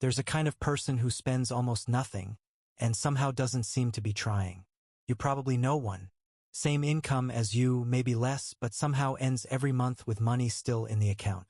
There's a kind of person who spends almost nothing and somehow doesn't seem to be trying. You probably know one. Same income as you, maybe less, but somehow ends every month with money still in the account.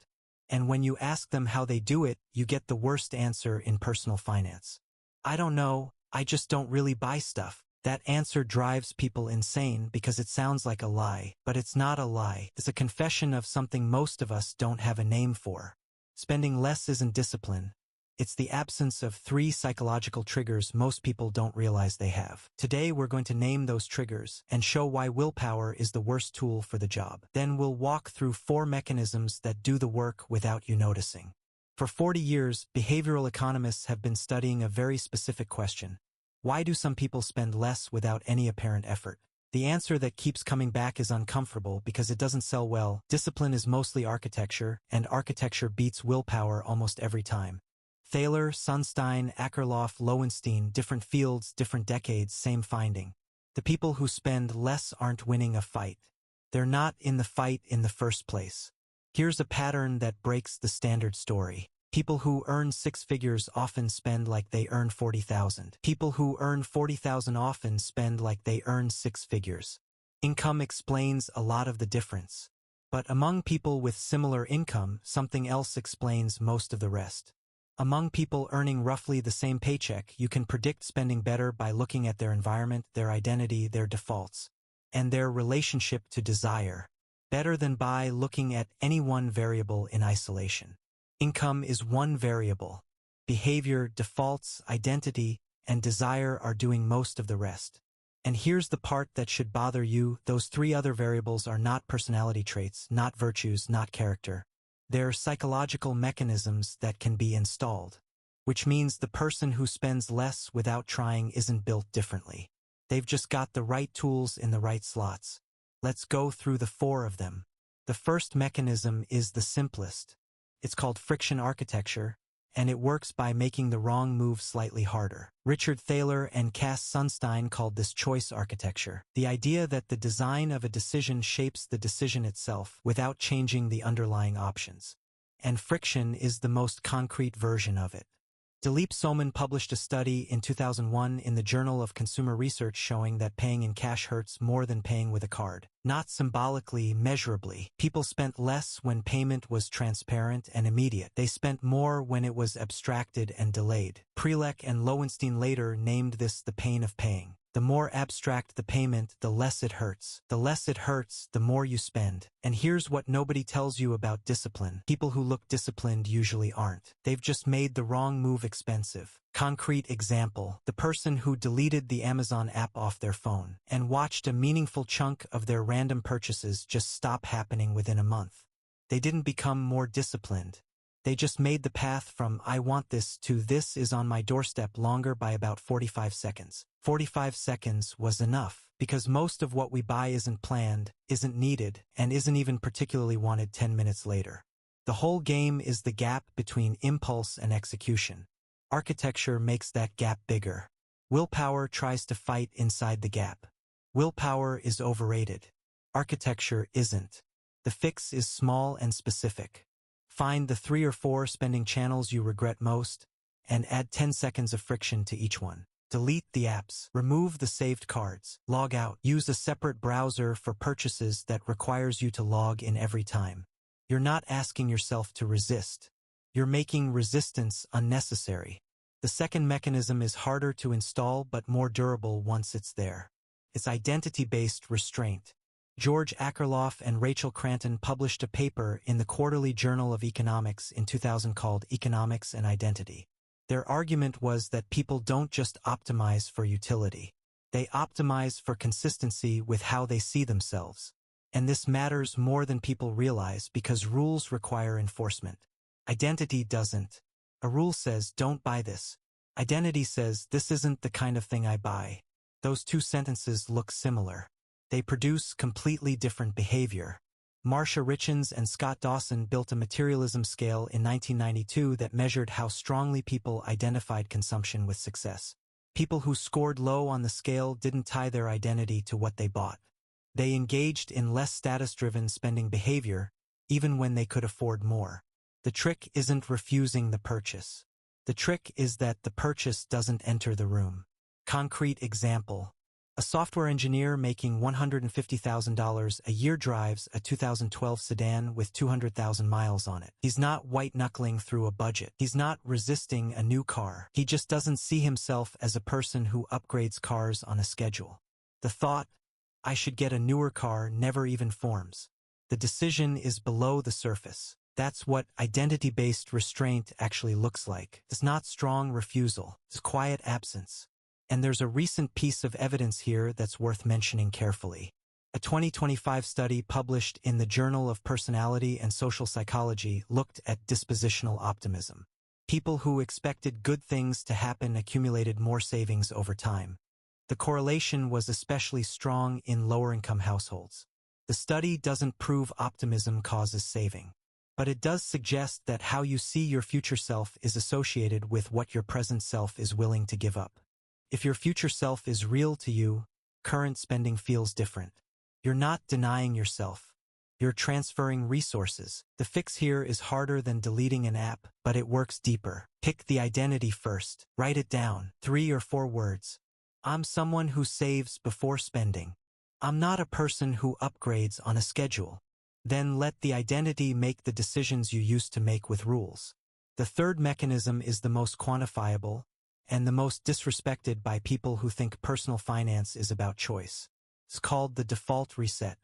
And when you ask them how they do it, you get the worst answer in personal finance. I don't know, I just don't really buy stuff. That answer drives people insane because it sounds like a lie, but it's not a lie. It's a confession of something most of us don't have a name for. Spending less isn't discipline. It's the absence of 3 psychological triggers most people don't realize they have. Today we're going to name those triggers and show why willpower is the worst tool for the job. Then we'll walk through 4 mechanisms that do the work without you noticing. For 40 years, behavioral economists have been studying a very specific question. Why do some people spend less without any apparent effort? The answer that keeps coming back is uncomfortable because it doesn't sell well. Discipline is mostly architecture, and architecture beats willpower almost every time. Thaler, Sunstein, Akerlof, Lowenstein, different fields, different decades, same finding. The people who spend less aren't winning a fight. They're not in the fight in the first place. Here's a pattern that breaks the standard story. People who earn 6 figures often spend like they earn 40,000. People who earn 40,000 often spend like they earn 6 figures. Income explains a lot of the difference. But among people with similar income, something else explains most of the rest. Among people earning roughly the same paycheck, you can predict spending better by looking at their environment, their identity, their defaults, and their relationship to desire, better than by looking at any one variable in isolation. Income is one variable. Behavior, defaults, identity, and desire are doing most of the rest. And here's the part that should bother you: those 3 other variables are not personality traits, not virtues, not character. They're psychological mechanisms that can be installed, which means the person who spends less without trying isn't built differently. They've just got the right tools in the right slots. Let's go through the 4 of them. The first mechanism is the simplest. It's called friction architecture, and it works by making the wrong move slightly harder. Richard Thaler and Cass Sunstein called this choice architecture, the idea that the design of a decision shapes the decision itself without changing the underlying options. And friction is the most concrete version of it. Dilip Soman published a study in 2001 in the Journal of Consumer Research showing that paying in cash hurts more than paying with a card. Not symbolically, measurably. People spent less when payment was transparent and immediate. They spent more when it was abstracted and delayed. Prelek and Lowenstein later named this the pain of paying. The more abstract the payment, the less it hurts. The less it hurts, the more you spend. And here's what nobody tells you about discipline. People who look disciplined usually aren't. They've just made the wrong move expensive. Concrete example: the person who deleted the Amazon app off their phone and watched a meaningful chunk of their random purchases just stop happening within a month. They didn't become more disciplined. They just made the path from "I want this" to "this is on my doorstep" longer by about 45 seconds. 45 seconds was enough, because most of what we buy isn't planned, isn't needed, and isn't even particularly wanted 10 minutes later. The whole game is the gap between impulse and execution. Architecture makes that gap bigger. Willpower tries to fight inside the gap. Willpower is overrated. Architecture isn't. The fix is small and specific. Find the 3 or 4 spending channels you regret most, and add 10 seconds of friction to each one. Delete the apps. Remove the saved cards. Log out. Use a separate browser for purchases that requires you to log in every time. You're not asking yourself to resist. You're making resistance unnecessary. The second mechanism is harder to install but more durable once it's there. It's identity-based restraint. George Akerlof and Rachel Cranton published a paper in the Quarterly Journal of Economics in 2000 called Economics and Identity. Their argument was that people don't just optimize for utility. They optimize for consistency with how they see themselves. And this matters more than people realize because rules require enforcement. Identity doesn't. A rule says, "Don't buy this." Identity says, "This isn't the kind of thing I buy." Those 2 sentences look similar. They produce completely different behavior. Marcia Richens and Scott Dawson built a materialism scale in 1992 that measured how strongly people identified consumption with success. People who scored low on the scale didn't tie their identity to what they bought. They engaged in less status-driven spending behavior, even when they could afford more. The trick isn't refusing the purchase. The trick is that the purchase doesn't enter the room. Concrete example. A software engineer making $150,000 a year drives a 2012 sedan with 200,000 miles on it. He's not white-knuckling through a budget. He's not resisting a new car. He just doesn't see himself as a person who upgrades cars on a schedule. The thought, I should get a newer car, never even forms. The decision is below the surface. That's what identity-based restraint actually looks like. It's not strong refusal. It's quiet absence. And there's a recent piece of evidence here that's worth mentioning carefully. A 2025 study published in the Journal of Personality and Social Psychology looked at dispositional optimism. People who expected good things to happen accumulated more savings over time. The correlation was especially strong in lower-income households. The study doesn't prove optimism causes saving, but it does suggest that how you see your future self is associated with what your present self is willing to give up. If your future self is real to you, current spending feels different. You're not denying yourself. You're transferring resources. The fix here is harder than deleting an app, but it works deeper. Pick the identity first. Write it down. 3 or 4 words. I'm someone who saves before spending. I'm not a person who upgrades on a schedule. Then let the identity make the decisions you used to make with rules. The third mechanism is the most quantifiable, and the most disrespected by people who think personal finance is about choice. It's called the default reset.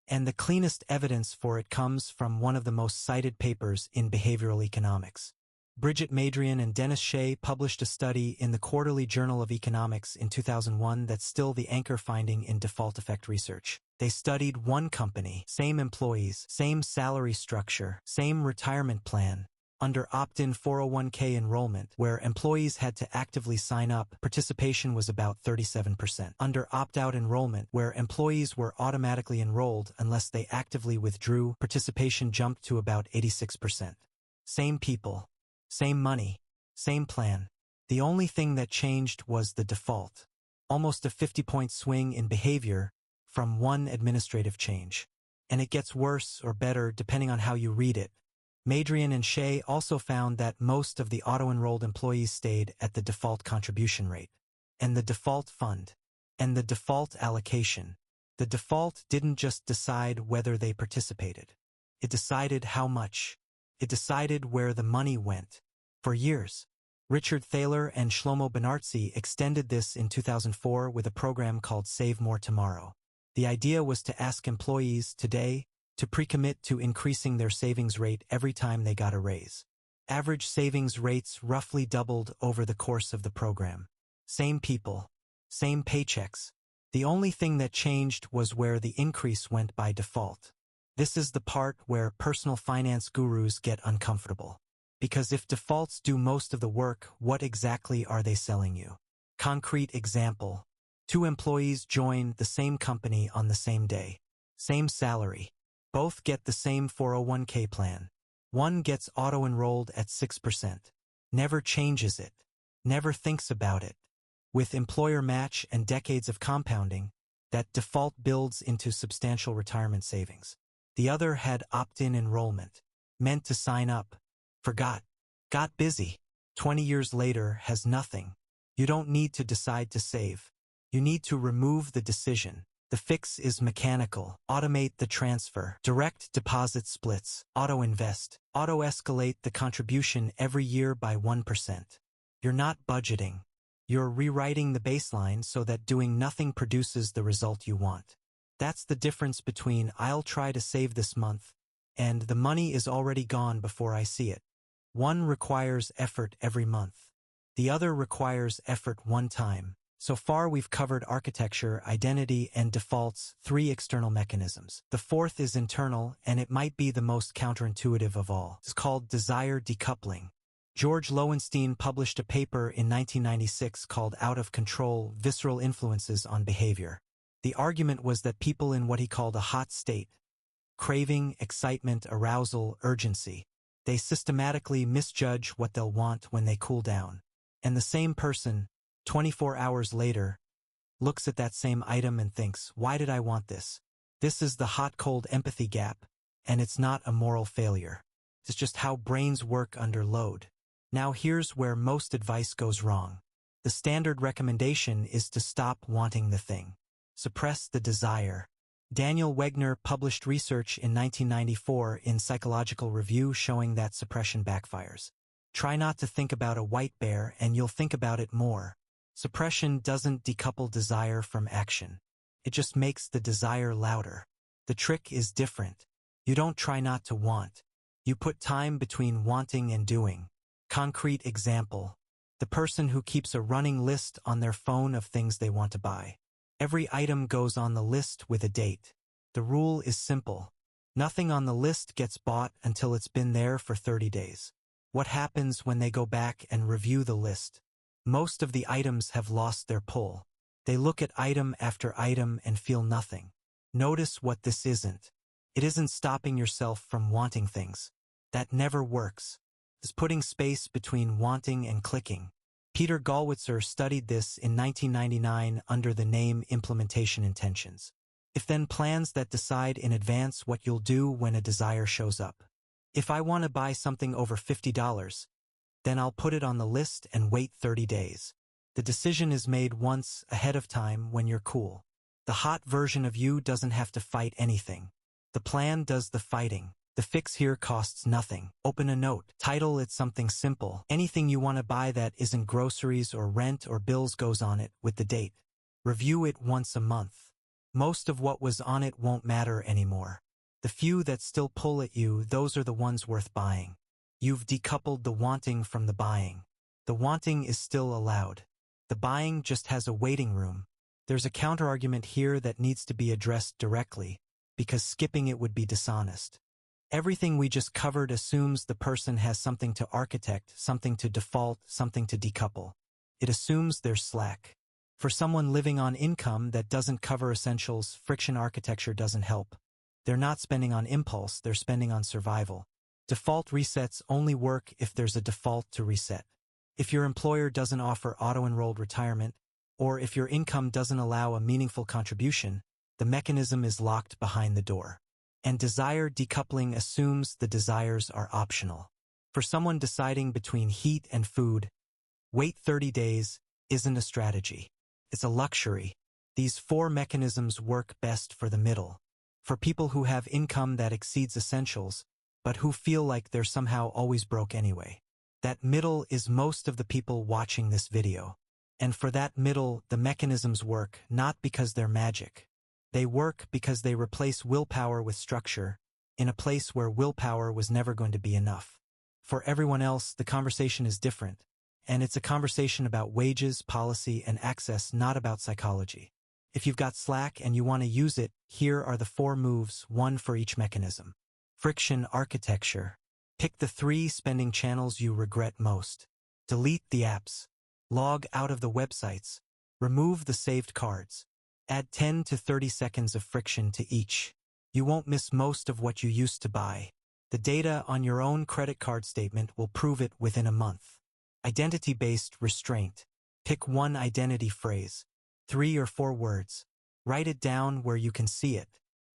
And the cleanest evidence for it comes from one of the most cited papers in behavioral economics. Bridget Madrian and Dennis Shea published a study in the Quarterly Journal of Economics in 2001 that's still the anchor finding in default effect research. They studied one company, same employees, same salary structure, same retirement plan. Under opt-in 401k enrollment, where employees had to actively sign up, participation was about 37%. Under opt-out enrollment, where employees were automatically enrolled unless they actively withdrew, participation jumped to about 86%. Same people, same money, same plan. The only thing that changed was the default. Almost a 50-point swing in behavior from one administrative change. And it gets worse or better depending on how you read it. Madrian and Shea also found that most of the auto-enrolled employees stayed at the default contribution rate, and the default fund, and the default allocation. The default didn't just decide whether they participated. It decided how much. It decided where the money went. For years, Richard Thaler and Shlomo Benartzi extended this in 2004 with a program called Save More Tomorrow. The idea was to ask employees today to pre-commit to increasing their savings rate every time they got a raise. Average savings rates roughly doubled over the course of the program. Same people, same paychecks. The only thing that changed was where the increase went by default. This is the part where personal finance gurus get uncomfortable. Because if defaults do most of the work, what exactly are they selling you? Concrete example. 2 employees join the same company on the same day. Same salary. Both get the same 401k plan. One gets auto-enrolled at 6%. Never changes it. Never thinks about it. With employer match and decades of compounding, that default builds into substantial retirement savings. The other had opt-in enrollment. Meant to sign up. Forgot. Got busy. 20 years later has nothing. You don't need to decide to save. You need to remove the decision. The fix is mechanical. Automate the transfer. Direct deposit splits. Auto-invest. Auto-escalate the contribution every year by 1%. You're not budgeting. You're rewriting the baseline so that doing nothing produces the result you want. That's the difference between I'll try to save this month and the money is already gone before I see it. One requires effort every month. The other requires effort one time. So far we've covered architecture, identity, and defaults, 3 external mechanisms. The fourth is internal, and it might be the most counterintuitive of all. It's called desire decoupling. George Lowenstein published a paper in 1996 called Out of Control: Visceral Influences on Behavior. The argument was that people in what he called a hot state, craving, excitement, arousal, urgency, they systematically misjudge what they'll want when they cool down. And the same person, 24 hours later, looks at that same item and thinks, why did I want this? This is the hot-cold empathy gap, and it's not a moral failure. It's just how brains work under load. Now here's where most advice goes wrong. The standard recommendation is to stop wanting the thing. Suppress the desire. Daniel Wegner published research in 1994 in Psychological Review showing that suppression backfires. Try not to think about a white bear and you'll think about it more. Suppression doesn't decouple desire from action. It just makes the desire louder. The trick is different. You don't try not to want. You put time between wanting and doing. Concrete example. The person who keeps a running list on their phone of things they want to buy. Every item goes on the list with a date. The rule is simple. Nothing on the list gets bought until it's been there for 30 days. What happens when they go back and review the list? Most of the items have lost their pull. They look at item after item and feel nothing. Notice what this isn't. It isn't stopping yourself from wanting things. That never works. It's putting space between wanting and clicking. Peter Gallwitzer studied this in 1999 under the name implementation intentions. If-then plans that decide in advance what you'll do when a desire shows up. If I want to buy something over $50, then I'll put it on the list and wait 30 days. The decision is made once ahead of time when you're cool. The hot version of you doesn't have to fight anything. The plan does the fighting. The fix here costs nothing. Open a note. Title it something simple. Anything you want to buy that isn't groceries or rent or bills goes on it with the date. Review it once a month. Most of what was on it won't matter anymore. The few that still pull at you, those are the ones worth buying. You've decoupled the wanting from the buying. The wanting is still allowed. The buying just has a waiting room. There's a counterargument here that needs to be addressed directly, because skipping it would be dishonest. Everything we just covered assumes the person has something to architect, something to default, something to decouple. It assumes there's slack. For someone living on income that doesn't cover essentials, friction architecture doesn't help. They're not spending on impulse, they're spending on survival. Default resets only work if there's a default to reset. If your employer doesn't offer auto-enrolled retirement, or if your income doesn't allow a meaningful contribution, the mechanism is locked behind the door. And desire decoupling assumes the desires are optional. For someone deciding between heat and food, wait 30 days isn't a strategy. It's a luxury. These four mechanisms work best for the middle. For people who have income that exceeds essentials, but who feel like they're somehow always broke anyway. That middle is most of the people watching this video. And for that middle, the mechanisms work not because they're magic. They work because they replace willpower with structure, in a place where willpower was never going to be enough. For everyone else, the conversation is different, and it's a conversation about wages, policy, and access, not about psychology. If you've got slack and you want to use it, here are the 4 moves, one for each mechanism. Friction architecture. Pick the 3 spending channels you regret most. Delete the apps. Log out of the websites. Remove the saved cards. Add 10 to 30 seconds of friction to each. You won't miss most of what you used to buy. The data on your own credit card statement will prove it within a month. Identity-based restraint. Pick one identity phrase, 3 or 4 words. Write it down where you can see it.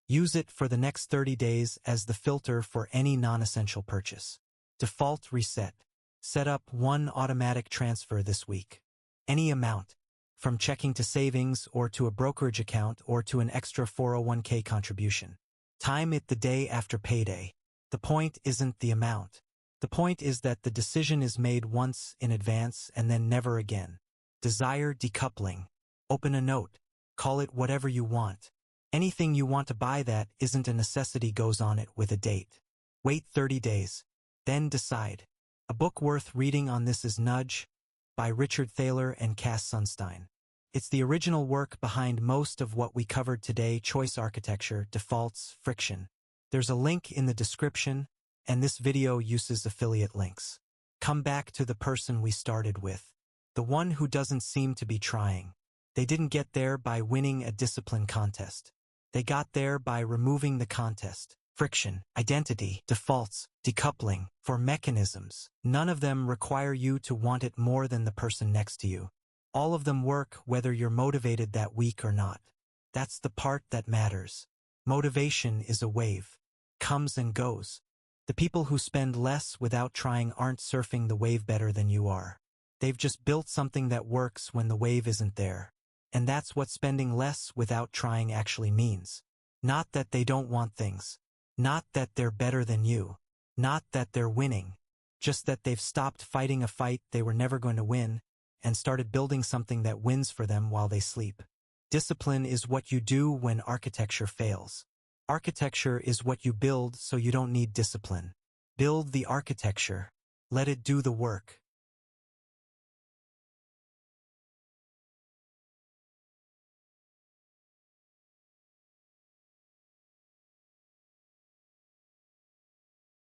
Use it for the next 30 days as the filter for any non-essential purchase. Default reset. Set up one automatic transfer this week. Any amount, from checking to savings or to a brokerage account or to an extra 401k contribution. Time it the day after payday. The point isn't the amount. The point is that the decision is made once in advance and then never again. Desire decoupling. Open a note. Call it whatever you want. Anything you want to buy that isn't a necessity goes on it with a date. Wait 30 days. Then decide. A book worth reading on this is Nudge, by Richard Thaler and Cass Sunstein. It's the original work behind most of what we covered today: choice architecture, defaults, friction. There's a link in the description, and this video uses affiliate links. Come back to the person we started with. The one who doesn't seem to be trying. They didn't get there by winning a discipline contest. They got there by removing the contest. Friction, identity, defaults, decoupling, for mechanisms. None of them require you to want it more than the person next to you. All of them work whether you're motivated that week or not. That's the part that matters. Motivation is a wave. Comes and goes. The people who spend less without trying aren't surfing the wave better than you are. They've just built something that works when the wave isn't there. And that's what spending less without trying actually means. Not that they don't want things. Not that they're better than you. Not that they're winning. Just that they've stopped fighting a fight they were never going to win and started building something that wins for them while they sleep. Discipline is what you do when architecture fails. Architecture is what you build so you don't need discipline. Build the architecture. Let it do the work.